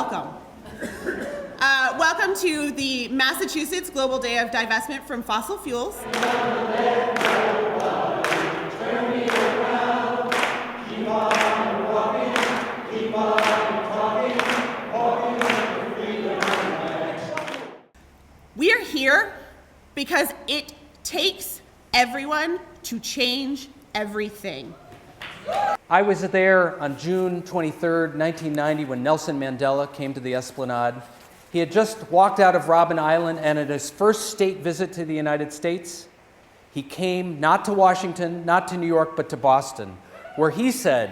welcome. Welcome to the Massachusetts Global Day of Divestment from Fossil Fuels. We are here because it takes everyone to change everything. I was there on June 23rd, 1990, when Nelson Mandela came to the Esplanade. He had just walked out of Robben Island, and at his first state visit to the United States, he came not to Washington, not to New York, but to Boston, where he said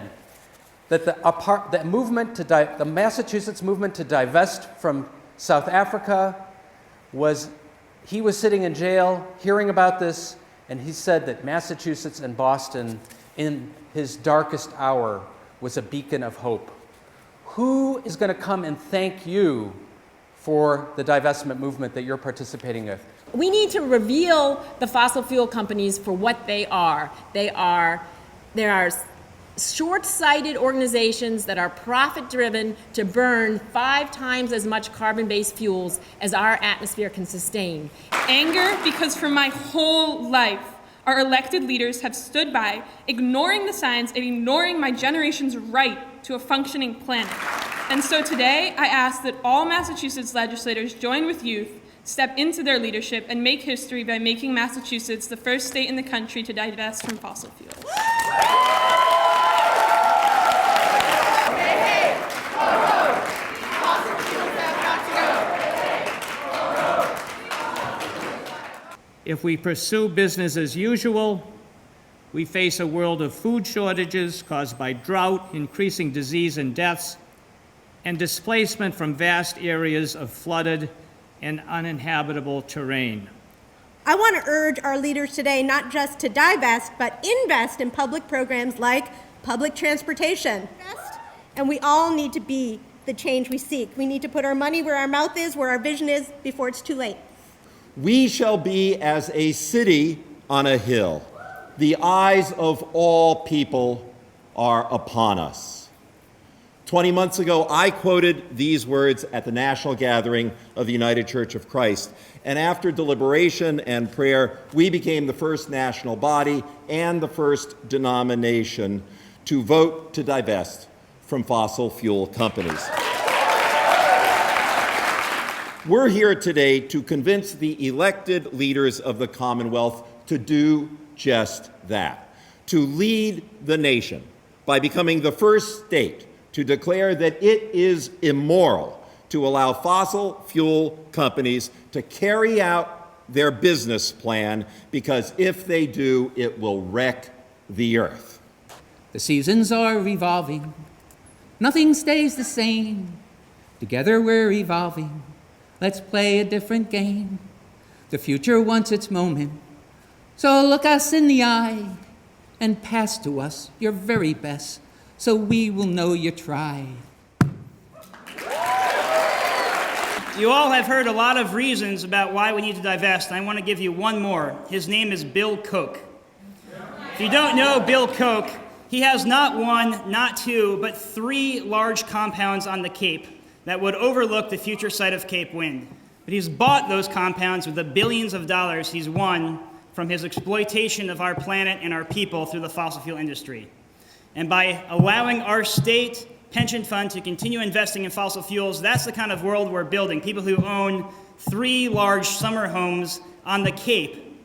that the Massachusetts movement to divest from South Africa he was sitting in jail, hearing about this, and he said that Massachusetts and Boston, in his darkest hour, was a beacon of hope. Who is going to come and thank you for the divestment movement that you're participating in? We need to reveal the fossil fuel companies for what they are. They are short-sighted organizations that are profit-driven to burn 5 times as much carbon-based fuels as our atmosphere can sustain. Anger because for my whole life, our elected leaders have stood by, ignoring the signs and ignoring my generation's right to a functioning planet. And so today, I ask that all Massachusetts legislators join with youth, step into their leadership, and make history by making Massachusetts the first state in the country to divest from fossil fuels. If we pursue business as usual, we face a world of food shortages caused by drought, increasing disease and deaths, and displacement from vast areas of flooded and uninhabitable terrain. I want to urge our leaders today not just to divest, but invest in public programs like public transportation. And we all need to be the change we seek. We need to put our money where our mouth is, where our vision is, before it's too late. We shall be as a city on a hill. The eyes of all people are upon us. 20 months ago, I quoted these words at the National Gathering of the United Church of Christ. And after deliberation and prayer, we became the first national body and the first denomination to vote to divest from fossil fuel companies. We're here today to convince the elected leaders of the Commonwealth to do just that, to lead the nation by becoming the first state to declare that it is immoral to allow fossil fuel companies to carry out their business plan, because if they do, it will wreck the earth. The seasons are revolving. Nothing stays the same. Together we're evolving. Let's play a different game. The future wants its moment. So look us in the eye and pass to us your very best, so we will know you tried. You all have heard a lot of reasons about why we need to divest, and I want to give you one more. His name is Bill Koch. If you don't know Bill Koch, he has not 1, not 2, but 3 large compounds on the Cape that would overlook the future site of Cape Wind. But he's bought those compounds with the billions of dollars he's won from his exploitation of our planet and our people through the fossil fuel industry. And by allowing our state pension fund to continue investing in fossil fuels, that's the kind of world we're building. People who own 3 large summer homes on the Cape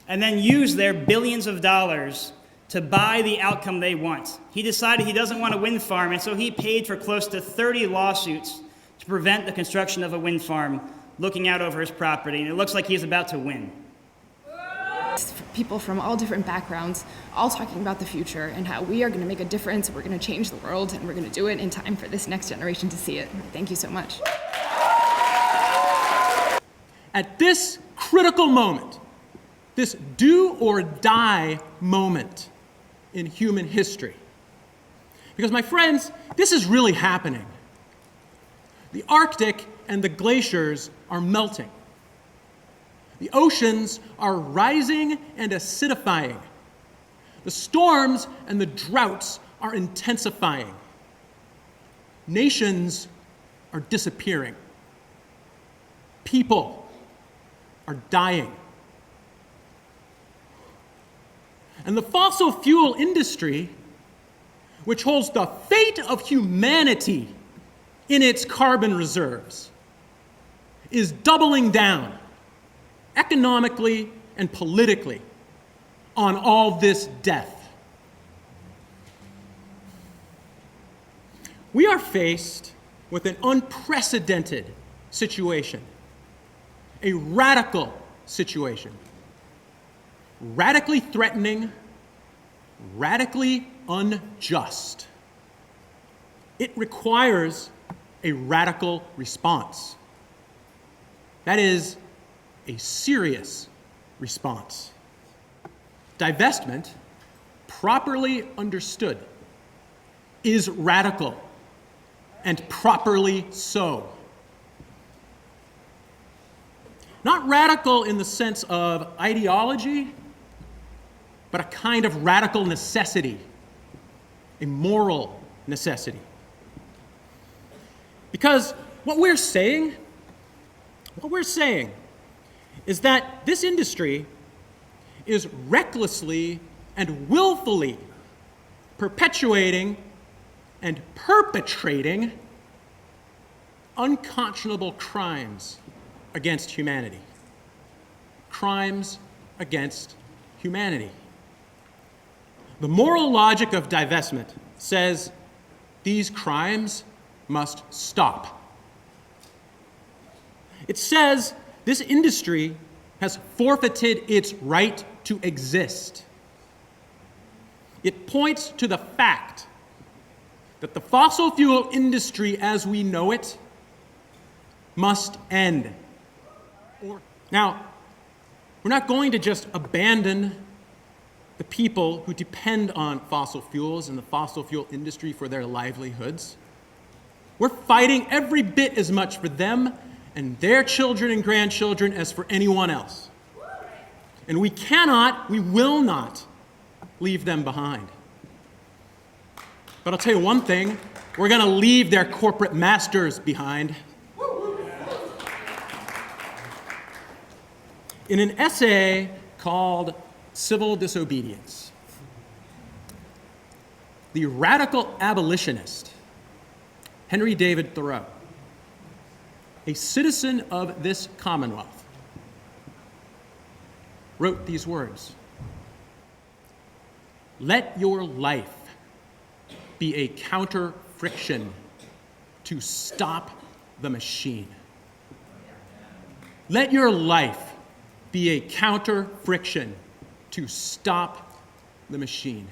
and then use their billions of dollars to buy the outcome they want. He decided he doesn't want a wind farm, and so he paid for close to 30 lawsuits to prevent the construction of a wind farm looking out over his property, and it looks like he's about to win. People from all different backgrounds, all talking about the future and how we are going to make a difference, we're going to change the world, and we're going to do it in time for this next generation to see it. Thank you so much. At this critical moment, this do or die moment in human history, because my friends, this is really happening. The Arctic and the glaciers are melting. The oceans are rising and acidifying. The storms and the droughts are intensifying. Nations are disappearing. People are dying. And the fossil fuel industry, which holds the fate of humanity in its carbon reserves, is doubling down economically and politically on all this death. We are faced with an unprecedented situation, a radical situation, radically threatening, radically unjust. It requires a radical response. That is, a serious response. Divestment, properly understood, is radical, and properly so. Not radical in the sense of ideology, but a kind of radical necessity, a moral necessity. Because what we're saying is that this industry is recklessly and willfully perpetuating and perpetrating unconscionable crimes against humanity. Crimes against humanity. The moral logic of divestment says these crimes must stop. It says this industry has forfeited its right to exist. It points to the fact that the fossil fuel industry as we know it must end. Now, we're not going to just abandon the people who depend on fossil fuels and the fossil fuel industry for their livelihoods. We're fighting every bit as much for them and their children and grandchildren as for anyone else. And we will not leave them behind. But I'll tell you one thing, we're going to leave their corporate masters behind. In an essay called Civil Disobedience, the radical abolitionist Henry David Thoreau, a citizen of this Commonwealth, wrote these words: "Let your life be a counter-friction to stop the machine." Let your life be a counter-friction to stop the machine.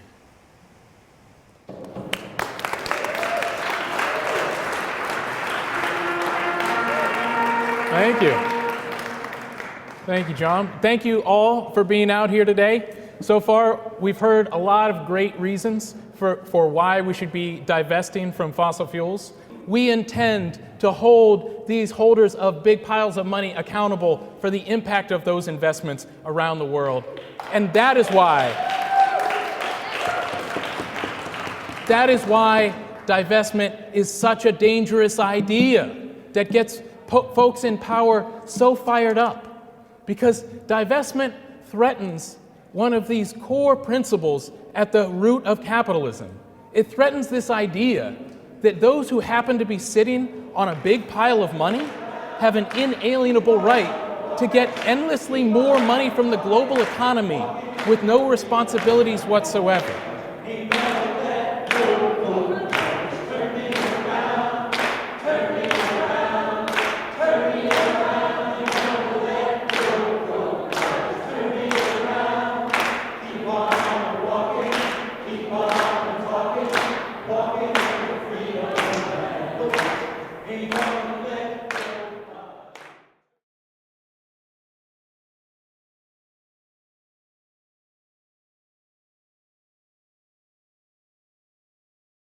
Thank you. Thank you, John. Thank you all for being out here today. So far, we've heard a lot of great reasons for why we should be divesting from fossil fuels. We intend to hold these holders of big piles of money accountable for the impact of those investments around the world. And that is why divestment is such a dangerous idea that gets folks in power so fired up. Because divestment threatens one of these core principles at the root of capitalism. It threatens this idea that those who happen to be sitting on a big pile of money have an inalienable right to get endlessly more money from the global economy with no responsibilities whatsoever. Keep on